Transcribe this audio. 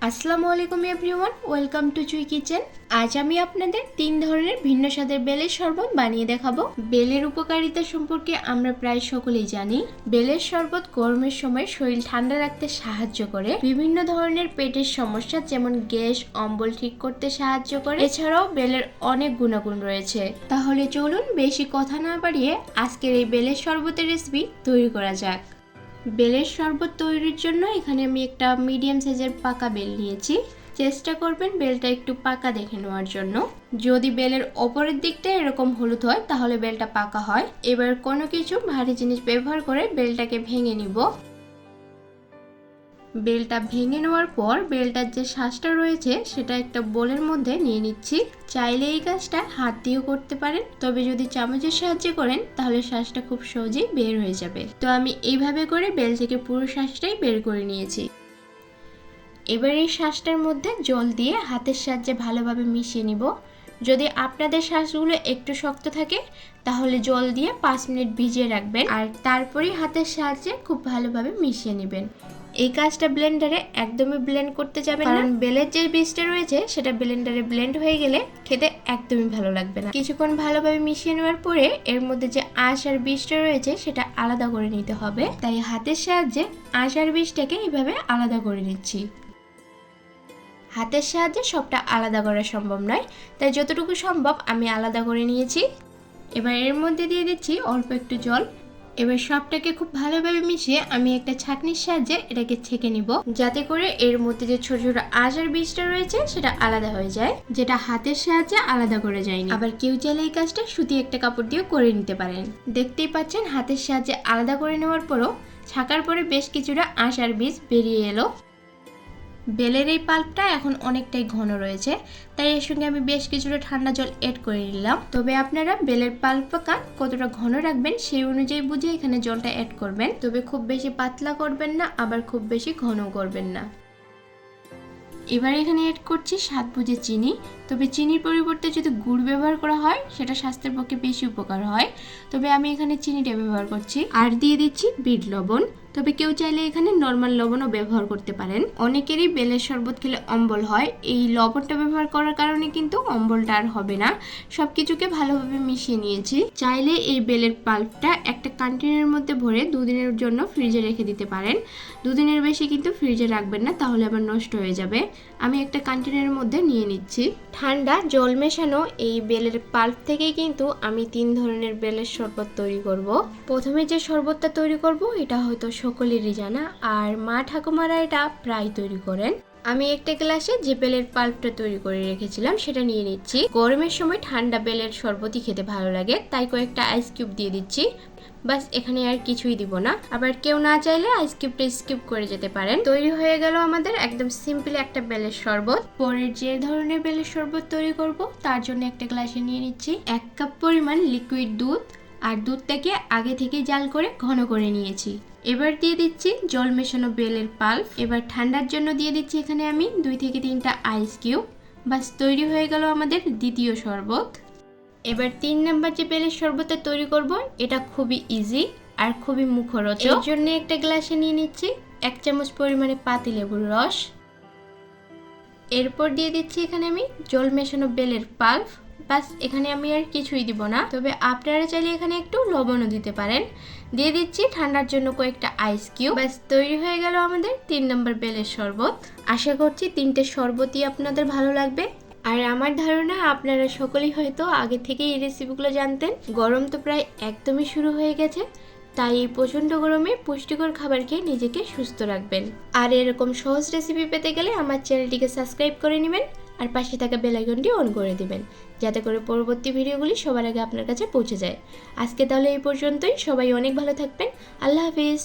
আসসালামু আলাইকুম everyone, welcome to চুই কিচেন। আজ আমি আপনাদের 3 ধরনের ভিন্ন স্বাদের বেলের শরবত বানিয়ে দেখাবো। বেলের উপকারিতা সম্পর্কে আমরা প্রায় সকলেই জানি। বেলের শরবত গরমের সময় শরীর ঠান্ডা রাখতে সাহায্য করে, বিভিন্ন ধরনের পেটের সমস্যা যেমন গ্যাস, অম্বল ঠিক করতে সাহায্য করে। এছাড়াও বেলের অনেক গুণাগুণ রয়েছে। তাহলে চলুন বেশি কথা না বাড়িয়ে আজকের এই বেলের শরবতের রেসিপি তৈরি করা যাক। বেলের শরবত তৈরির জন্য এখানে আমি একটা মিডিয়াম সাইজের পাকা বেল নিয়েছি। চেষ্টা করবেন বেলটা একটু পাকা দেখে নেওয়ার জন্য। যদি বেলের ওপরের দিকটা এরকম হলুদ হয় তাহলে বেলটা পাকা হয়। এবার কোনো কিছু ভারী জিনিস ব্যবহার করে বেলটাকে ভেঙে নিব। বেলটা ভেঙে নেওয়ার পর বেলটার যে শাঁসটা রয়েছে সেটা একটা বোলের মধ্যে নিয়ে নিচ্ছি। চাইলে এই কাজটা হাত দিয়েও করতে পারেন, তবে যদি চামচের সাহায্যে করেন তাহলে শাঁসটা খুব সহজেই বের হয়ে যাবে। তো আমি এইভাবে করে বেল থেকে পুরো শাঁসটাই বের করে নিয়েছি। এবার এই শাঁসটার মধ্যে জল দিয়ে হাতের সাহায্যে ভালোভাবে মিশিয়ে নিব। যদি আপনাদের শাঁসগুলো একটু শক্ত থাকে তাহলে জল দিয়ে 5 মিনিট ভিজিয়ে রাখবেন, আর তারপরেই হাতের সাহায্যে খুব ভালোভাবে মিশিয়ে নেবেন। এই কাজটা ব্লেন্ডারে একদমই ব্লেন্ড করতে যাবেন না, কারণ বেলের যে বীজটা রয়েছে সেটা ব্লেন্ডারে ব্লেন্ড হয়ে গেলে খেতে একদমই ভালো লাগবে না। কিছুক্ষণ ভালোভাবে মিশিয়ে নেওয়ার পরে এর মধ্যে যে আঁশ আর বীজটা রয়েছে সেটা আলাদা করে নিতে হবে। তাই হাতের সাহায্যে আঁশ আর বীজটাকে এইভাবে আলাদা করে নিচ্ছি। হাতের সাহায্যে সবটা আলাদা করা সম্ভব নয়, তাই যতটুকু সম্ভব আমি আলাদা করে নিয়েছি। এবার এর মধ্যে দিয়ে দিচ্ছি অল্প একটু জল। এবার সবটাকে খুব ভালোভাবে মিশিয়ে আমি একটা ছাঁকনির সাহায্যে এটাকে ছেঁকে নিব, যাতে করে এর মধ্যে যে ছোট ছোট আঁশ আর বীজটা রয়েছে সেটা আলাদা হয়ে যায়, যেটা হাতের সাহায্যে আলাদা করে যায়নি। আবার কেউ চাইলে এই কাজটা সুতি একটা কাপড় দিয়েও করে নিতে পারেন। দেখতেই পাচ্ছেন হাতের সাহায্যে আলাদা করে নেওয়ার পরও ছাঁকার পরে বেশ কিছুটা আঁশ আর বীজ বেরিয়ে এলো। বেলের এই পাল্পটা এখন অনেকটাই ঘন রয়েছে, তাই এর সঙ্গে আমি বেশ কিছুটা ঠান্ডা জল এড করে নিলাম। তবে আপনারা বেলের পাল্পটা কতটা ঘন রাখবেন সেই অনুযায়ী বুঝে এখানে জলটা এড করবেন। তবে খুব বেশি পাতলা করবেন না, আবার খুব বেশি ঘন করবেন না। এবার এখানে এড করছি স্বাদ বুঝে চিনি। তবে চিনির পরিবর্তে যদি গুড় ব্যবহার করা হয় সেটা স্বাস্থ্যের পক্ষে বেশি উপকার হয়, তবে আমি এখানে চিনিটা ব্যবহার করছি। আর দিয়ে দিচ্ছি বিট লবণ, তবে কেউ চাইলে এখানে নর্মাল লবণও ব্যবহার করতে পারেন। অনেকেরই বেলের শরবত খেলে অম্বল হয়, এই লবণটা ব্যবহার করার কারণে কিন্তু অম্বলটা আর হবে না। সবকিছুকে ভালোভাবে মিশিয়ে নিয়েছি। চাইলে এই বেলের পাল্পটা একটা কন্টেনারের মধ্যে ভরে 2 দিনের জন্য ফ্রিজে রেখে দিতে পারেন। 2 দিনের বেশি কিন্তু ফ্রিজে রাখবেন না, তাহলে আবার নষ্ট হয়ে যাবে। আমি একটা কন্টেনারের মধ্যে নিয়ে নিচ্ছি। ঠান্ডা জল মেশানো এই বেলের পাল্প থেকেই কিন্তু আমি 3 ধরনের বেলের শরবত তৈরি করব। প্রথমে যে শরবতটা তৈরি করব এটা হয়তো সকলেরই জানা, আর মা ঠাকুমারা এটা প্রায় তৈরি করেন। আমি একটা গ্লাসে যে বেলের পাল্পটা তৈরি করে রেখেছিলাম সেটা নিয়ে নিচ্ছি। গরমের সময় ঠান্ডা বেলের শরবতই খেতে ভালো লাগে, তাই কয়েকটা আইস কিউব দিয়ে দিচ্ছি। বাস, এখানে আর কিছুই দিব না। আবার কেউ না চাইলে আইস কিউবটা স্কিপ করে যেতে পারেন। তৈরি হয়ে গেল আমাদের একদম সিম্পল একটা বেলের শরবত। পরের যে ধরনের বেলের শরবত তৈরি করব তার জন্য একটা গ্লাসে নিয়ে নিচ্ছি 1 কাপ পরিমাণ লিকুইড দুধ, আর দুধটাকে আগে থেকে জাল করে ঘন করে নিয়েছি। এবার দিয়ে দিচ্ছি জল মেশানো বেলের পাল্প। এবার ঠান্ডার জন্য দিয়ে দিচ্ছি এখানে আমি 2 থেকে 3টা আইস কিউব। বাস, তৈরি হয়ে গেল আমাদের দ্বিতীয় শরবত। এবার 3 নাম্বার যে বেলের শরবতটা তৈরি করব এটা খুবই ইজি আর খুবই মুখরোচক। এর জন্য একটা গ্লাসে নিয়ে নিচ্ছি 1 চামচ পরিমাণে পাতিলেবুর রস। এরপর দিয়ে দিচ্ছি এখানে আমি জল মেশানো বেলের পাল্প। বাস, এখানে আমি আর কিছুই দিব না, তবে আপনারা চাইলে এখানে একটু লবণও দিতে পারেন। দিয়ে দিচ্ছি ঠান্ডার জন্য কয়েকটা আইস কিউব। বাস, তৈরি হয়ে গেল আমাদের 3 নম্বর বেলের শরবত। আশা করছি 3টে শরবতই আপনাদের ভালো লাগবে। আর আমার ধারণা আপনারা সকলেই হয়তো আগে থেকে এই রেসিপিগুলো জানতেন। গরম তো প্রায় একদমই শুরু হয়ে গেছে, তাই এই প্রচণ্ড গরমে পুষ্টিকর খাবার খেয়ে নিজেকে সুস্থ রাখবেন। আর এরকম সহজ রেসিপি পেতে গেলে আমার চ্যানেলটিকে সাবস্ক্রাইব করে নেবেন, আর পাশে থাকা বেল আইকনটি অন করে দিবেন, যাতে করে পরবর্তী ভিডিওগুলি সবার আগে আপনার কাছে পৌঁছে যায়। আজকে তাহলে এই পর্যন্তই। সবাই অনেক ভালো থাকবেন। আল্লাহ হাফিজ।